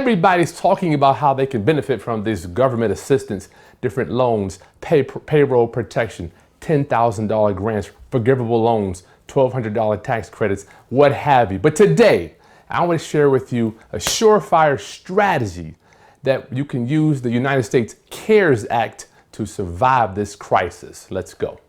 Everybody's talking about how they can benefit from this government assistance, different loans, payroll protection, $10,000 grants, forgivable loans, $1,200 tax credits, what have you. But today, I want to share with you a surefire strategy that you can use the United States CARES Act to survive this crisis. Let's go.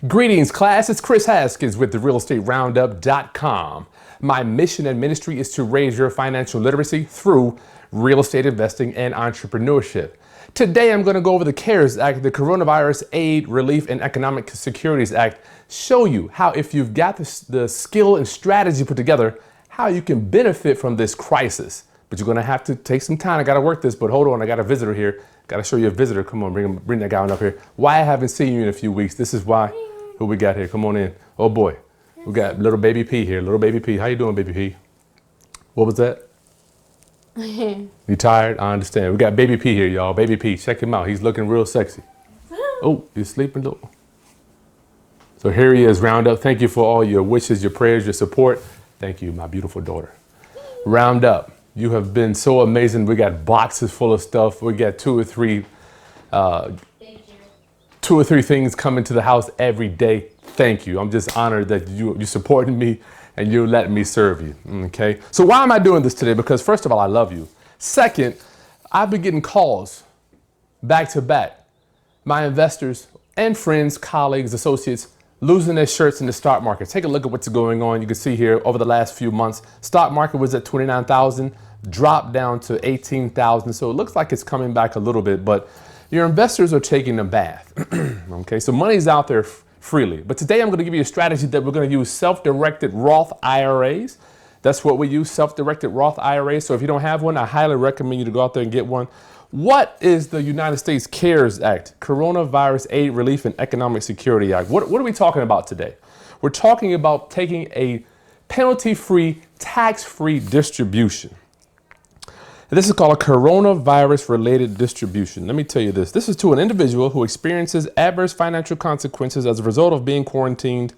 Greetings, class. It's Chris Haskins with the realestateroundup.com. My mission and ministry is to raise your financial literacy through real estate investing and entrepreneurship. Today, I'm going to go over the CARES Act, the Coronavirus Aid, Relief, and Economic Securities Act, show you how, if you've got the skill and strategy put together, how you can benefit from this crisis. But you're going to have to take some time. I got to work this, but hold on. I got a visitor here. Got to show you a visitor. Come on, bring that guy on up here. Why I haven't seen you in a few weeks. This is why. Who we got here? Come on in. Oh boy. We got little baby P here. Little baby P. How you doing, baby P? What was that? You tired? I understand. We got baby P here, y'all. Baby P. Check him out. He's looking real sexy. Oh, he's sleeping though. So here he is, Roundup. Thank you for all your wishes, your prayers, your support. Thank you, my beautiful daughter. Roundup, you have been so amazing. We got boxes full of stuff. We got two or three things coming to the house every day. Thank you. I'm just honored that you supporting me and you're letting me serve you. Okay. So why am I doing this today? Because first of all, I love you. Second, I've been getting calls back to back. My investors and friends, colleagues, associates losing their shirts in the stock market. Take a look at what's going on. You can see here over the last few months, stock market was at 29,000, dropped down to 18,000. So it looks like it's coming back a little bit, but your investors are taking a bath. Okay, so money's out there freely. But today I'm going to give you a strategy that we're going to use self-directed Roth IRAs. That's what we use, self-directed Roth IRAs. So if you don't have one, I highly recommend you to go out there and get one. What is the United States CARES Act, Coronavirus Aid, Relief, and Economic Security Act? What are we talking about today? We're talking about taking a penalty-free, tax-free distribution. This is called a coronavirus-related distribution. Let me tell you this. This is to an individual who experiences adverse financial consequences as a result of being quarantined,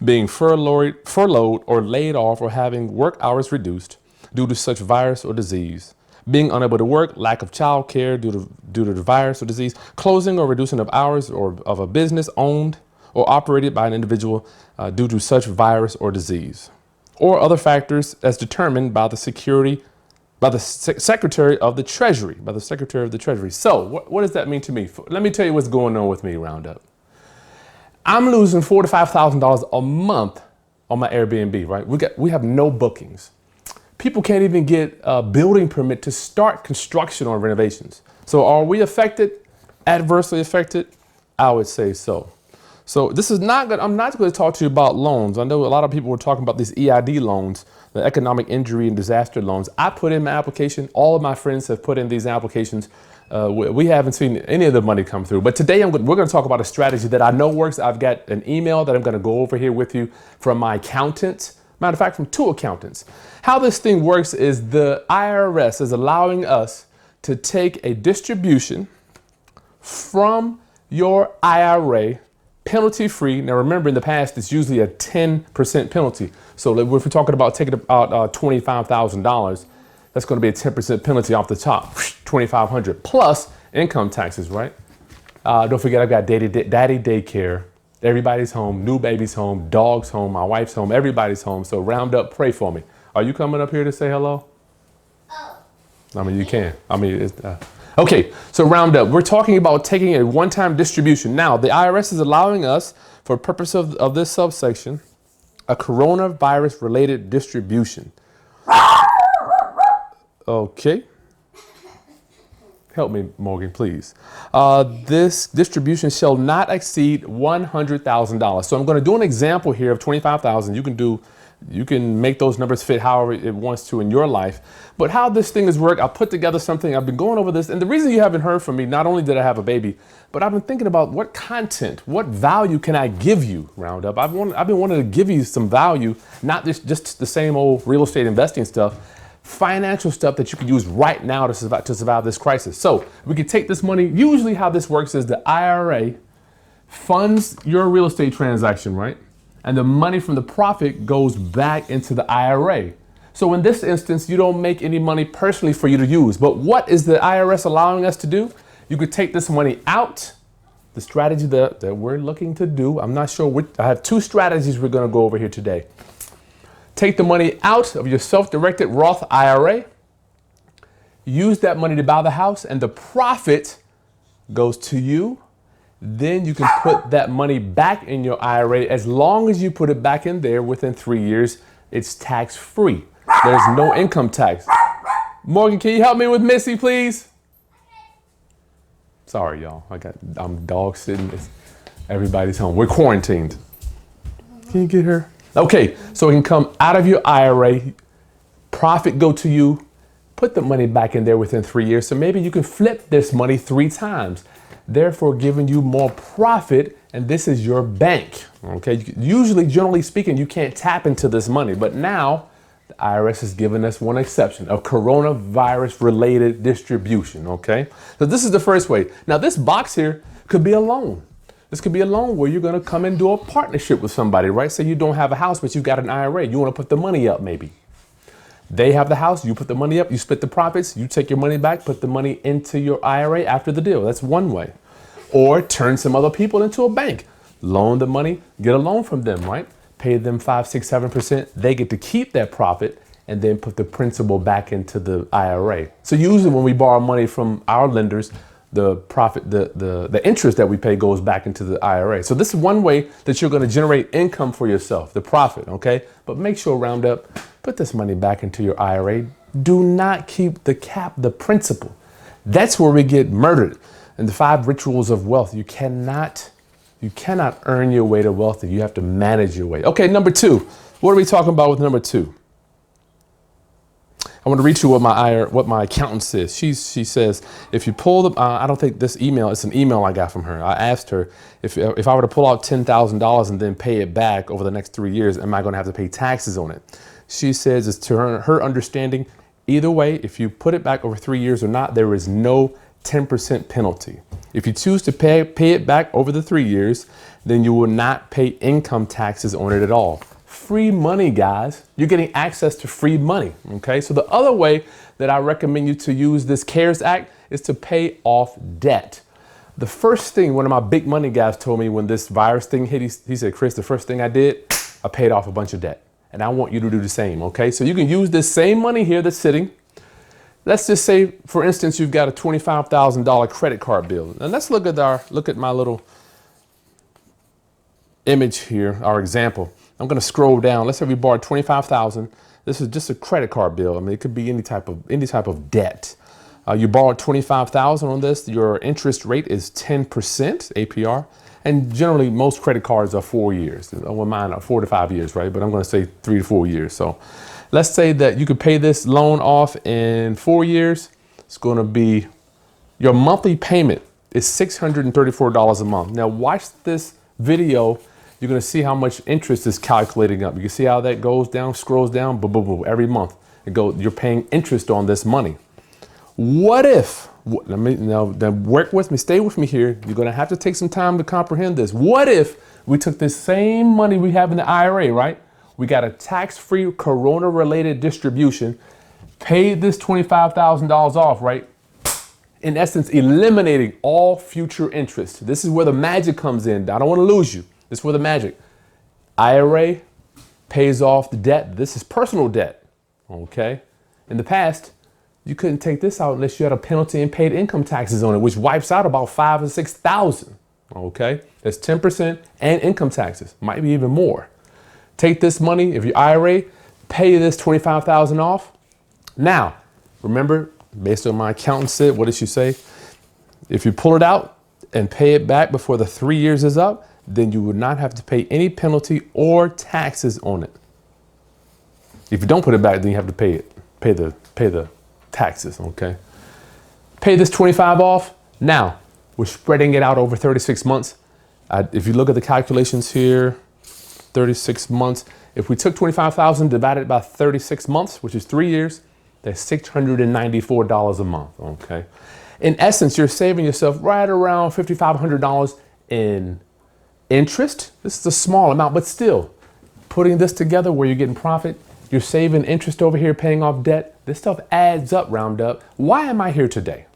being furloughed or laid off, or having work hours reduced due to such virus or disease, being unable to work, lack of child care due to the virus or disease, closing or reducing of hours or of a business owned or operated by an individual due to such virus or disease, or other factors as determined by the Secretary of the Treasury. So what does that mean to me? Let me tell you what's going on with me, Roundup. I'm losing $4,000 to $5,000 a month on my Airbnb, right? We have no bookings. People can't even get a building permit to start construction or renovations. So are we affected, adversely affected? I would say so. So this is not good. I'm not going to talk to you about loans. I know a lot of people were talking about these EID loans, the economic injury and disaster loans. I put in my application. All of my friends have put in these applications. We haven't seen any of the money come through. But today we're going to talk about a strategy that I know works. I've got an email that I'm going to go over here with you from my accountant. Matter of fact, from two accountants. How this thing works is the IRS is allowing us to take a distribution from your IRA penalty-free. Now remember, in the past, it's usually a 10% penalty. So if we're talking about taking about $25,000, that's going to be a 10% penalty off the top, $2,500 plus income taxes, right? Don't forget, I've got daddy daycare. Everybody's home, new baby's home, dog's home, my wife's home, everybody's home. So Roundup, pray for me. Are you coming up here to say hello? Oh. I mean, you can. I mean, okay, so Roundup, we're talking about taking a one-time distribution. Now, the IRS is allowing us, for purpose of this subsection, a coronavirus-related distribution. Okay. Help me, Morgan, please. This distribution shall not exceed $100,000. So I'm going to do an example here of $25,000. You can make those numbers fit however it wants to in your life. But how this thing is work, I put together something. I've been going over this. And the reason you haven't heard from me, not only did I have a baby, but I've been thinking about what content, what value can I give you, Roundup? I've been wanting to give you some value, not just the same old real estate investing stuff. Financial stuff that you can use right now to survive this crisis. So we can take this money. Usually how this works is the IRA funds your real estate transaction, right? and the money from the profit goes back into the IRA. So in this instance, you don't make any money personally for you to use. But what is the IRS allowing us to do? You could take this money out. The strategy that we're looking to do, I'm not sure which, I have two strategies we're going to go over here today. Take the money out of your self-directed Roth IRA, use that money to buy the house, and the profit goes to you. Then you can put that money back in your IRA. As long as you put it back in there within 3 years, it's tax-free. There's no income tax. Morgan, can you help me with Missy, please? Sorry, y'all. I'm dog sitting. Everybody's home. We're quarantined. Can you get her? Okay, so it can come out of your IRA, profit go to you, put the money back in there within 3 years. So maybe you can flip this money 3 times, therefore giving you more profit, and this is your bank. Okay, usually, generally speaking, you can't tap into this money, but now the IRS has given us one exception, a coronavirus related distribution. Okay, so this is the first way. Now this box here could be a loan. This could be a loan where you're going to come and do a partnership with somebody, right? Say you don't have a house, but you've got an IRA. You want to put the money up maybe. They have the house, you put the money up, you split the profits, you take your money back, put the money into your IRA after the deal. That's one way. Or turn some other people into a bank. Loan the money, get a loan from them, right? Pay them 5, 6, 7%. They get to keep that profit and then put the principal back into the IRA. So usually when we borrow money from our lenders, the profit, the interest that we pay goes back into the IRA. So this is one way that you're going to generate income for yourself, the profit, okay? But make sure, round up, put this money back into your IRA. Do not keep the principal. That's where we get murdered. And the 5 rituals of wealth, you cannot earn your way to wealthy. You have to manage your way. Okay, number 2. What are we talking about with number 2? I want to read you what my accountant says. She says, if you pull the, I don't think this email, it's an email I got from her. I asked her if I were to pull out $10,000 and then pay it back over the next 3 years, am I going to have to pay taxes on it? She says, it's to her understanding, either way, if you put it back over 3 years or not, there is no 10% penalty. If you choose to pay it back over the 3 years, then you will not pay income taxes on it at all. Free money, guys. You're getting access to free money. Okay. So the other way that I recommend you to use this CARES Act is to pay off debt. The first thing one of my big money guys told me when this virus thing hit, he said, Chris, the first thing I did, I paid off a bunch of debt. And I want you to do the same. Okay. So you can use this same money here that's sitting. Let's just say, for instance, you've got a $25,000 credit card bill. And let's look at my little image here, our example. I'm going to scroll down. Let's say we borrowed $25,000. This is just a credit card bill. I mean, it could be any type of debt. You borrowed $25,000 on this. Your interest rate is 10% APR. And generally, most credit cards are 4 years. Well, mine are 4 to 5 years, right? But I'm going to say 3 to 4 years. So let's say that you could pay this loan off in 4 years. It's going to be, your monthly payment is $634 a month. Now watch this video. You're going to see how much interest is calculating up. You can see how that goes down, scrolls down, boom, boom, boom, every month. You're paying interest on this money. What if, now work with me, stay with me here. You're going to have to take some time to comprehend this. What if we took this same money we have in the IRA, right? We got a tax-free corona-related distribution, paid this $25,000 off, right? In essence, eliminating all future interest. This is where the magic comes in. I don't want to lose you. This is where the magic. IRA pays off the debt. This is personal debt. Okay. In the past, you couldn't take this out unless you had a penalty and paid income taxes on it, which wipes out about $5,000 or $6,000. Okay. That's 10% and income taxes. Might be even more. Take this money, if your IRA, pay this $25,000 off. Now, remember, based on my accountant said, what did she say? If you pull it out and pay it back before the 3 years is up, then you would not have to pay any penalty or taxes on it. If you don't put it back, then you have to pay the taxes. Okay. Pay this 25 off. Now we're spreading it out over 36 months. If you look at the calculations here, 36 months. If we took 25,000 divided by 36 months, which is 3 years, that's $694 a month. Okay. In essence, you're saving yourself right around $5,500 in interest. This is a small amount, but still, putting this together where you're getting profit, you're saving interest over here, paying off debt. This stuff adds up, round up. Why am I here today?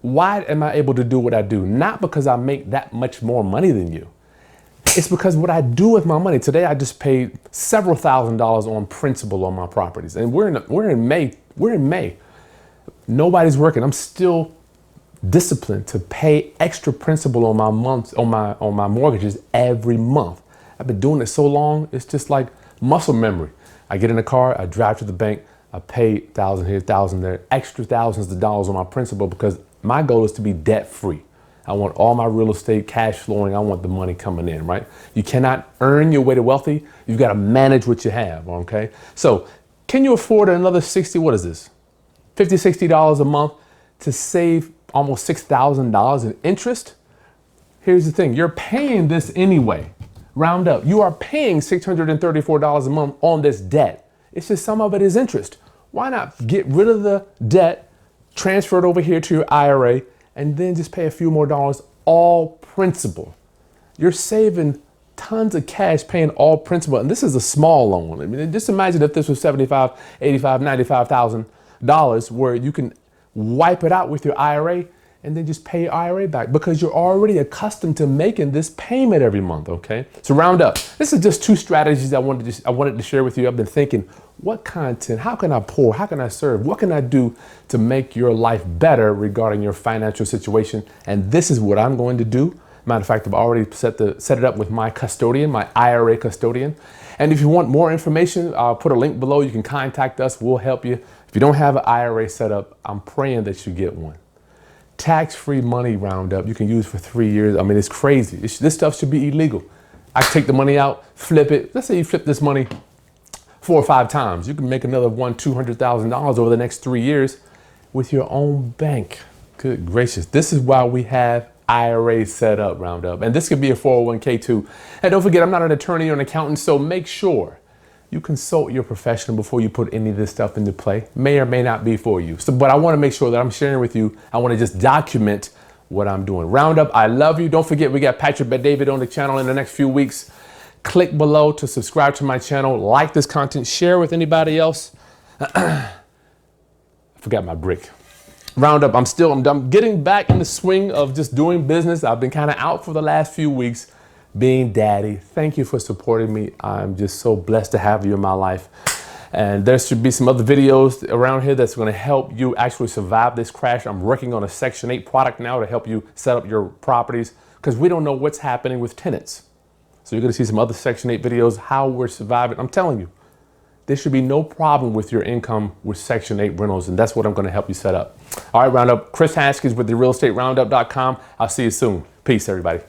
Why am I able to do what I do? Not because I make that much more money than you. It's because what I do with my money. Today, I just paid several $1,000s on principal on my properties. And we're in May. Nobody's working. I'm still disciplined to pay extra principal on my mortgages every month. I've been doing it so long, it's just like muscle memory. I get in the car, I drive to the bank, I pay $1,000 here, $1,000 there, extra thousands of dollars on my principal because my goal is to be debt free. I want all my real estate cash flowing. I want the money coming in, right? You cannot earn your way to wealthy. You've got to manage what you have, okay? So can you afford another $50, $60 a month to save almost $6,000 in interest? Here's the thing. You're paying this anyway. Round up. You are paying $634 a month on this debt. It's just some of it is interest. Why not get rid of the debt, transfer it over here to your IRA, and then just pay a few more dollars, all principal. You're saving tons of cash paying all principal. And this is a small loan. I mean, just imagine if this was $75,000, $85,000, $95,000 where you can wipe it out with your IRA and then just pay your IRA back because you're already accustomed to making this payment every month, okay? So round up. This is just two strategies I wanted to share with you. I've been thinking, what content, how can I pour, how can I serve, what can I do to make your life better regarding your financial situation? And this is what I'm going to do. Matter of fact, I've already set it up with my custodian, my IRA custodian. And if you want more information, I'll put a link below. You can contact us. We'll help you. If you don't have an IRA set up, I'm praying that you get one. Tax-free money roundup you can use for 3 years. I mean, it's crazy. This stuff should be illegal. I take the money out, flip it. Let's say you flip this money 4 or 5 times. You can make another $200,000 over the next 3 years with your own bank. Good gracious. This is why we have IRAs set up, roundup. And this could be a 401k too. And don't forget, I'm not an attorney or an accountant, so make sure you consult your professional before you put any of this stuff into play. May or may not be for you. So, but I want to make sure that I'm sharing with you. I want to just document what I'm doing. Roundup, I love you. Don't forget, we got Patrick Bet-David on the channel in the next few weeks. Click below to subscribe to my channel. Like this content. Share with anybody else. I forgot my brick. Roundup, I'm getting back in the swing of just doing business. I've been kind of out for the last few weeks. Being daddy. Thank you for supporting me. I'm just so blessed to have you in my life. And there should be some other videos around here that's going to help you actually survive this crash. I'm working on a Section 8 product now to help you set up your properties because we don't know what's happening with tenants. So you're going to see some other Section 8 videos, how we're surviving. I'm telling you, there should be no problem with your income with Section 8 rentals, and that's what I'm going to help you set up. All right, Roundup. Chris Haskins with the realestateroundup.com. I'll see you soon. Peace, everybody.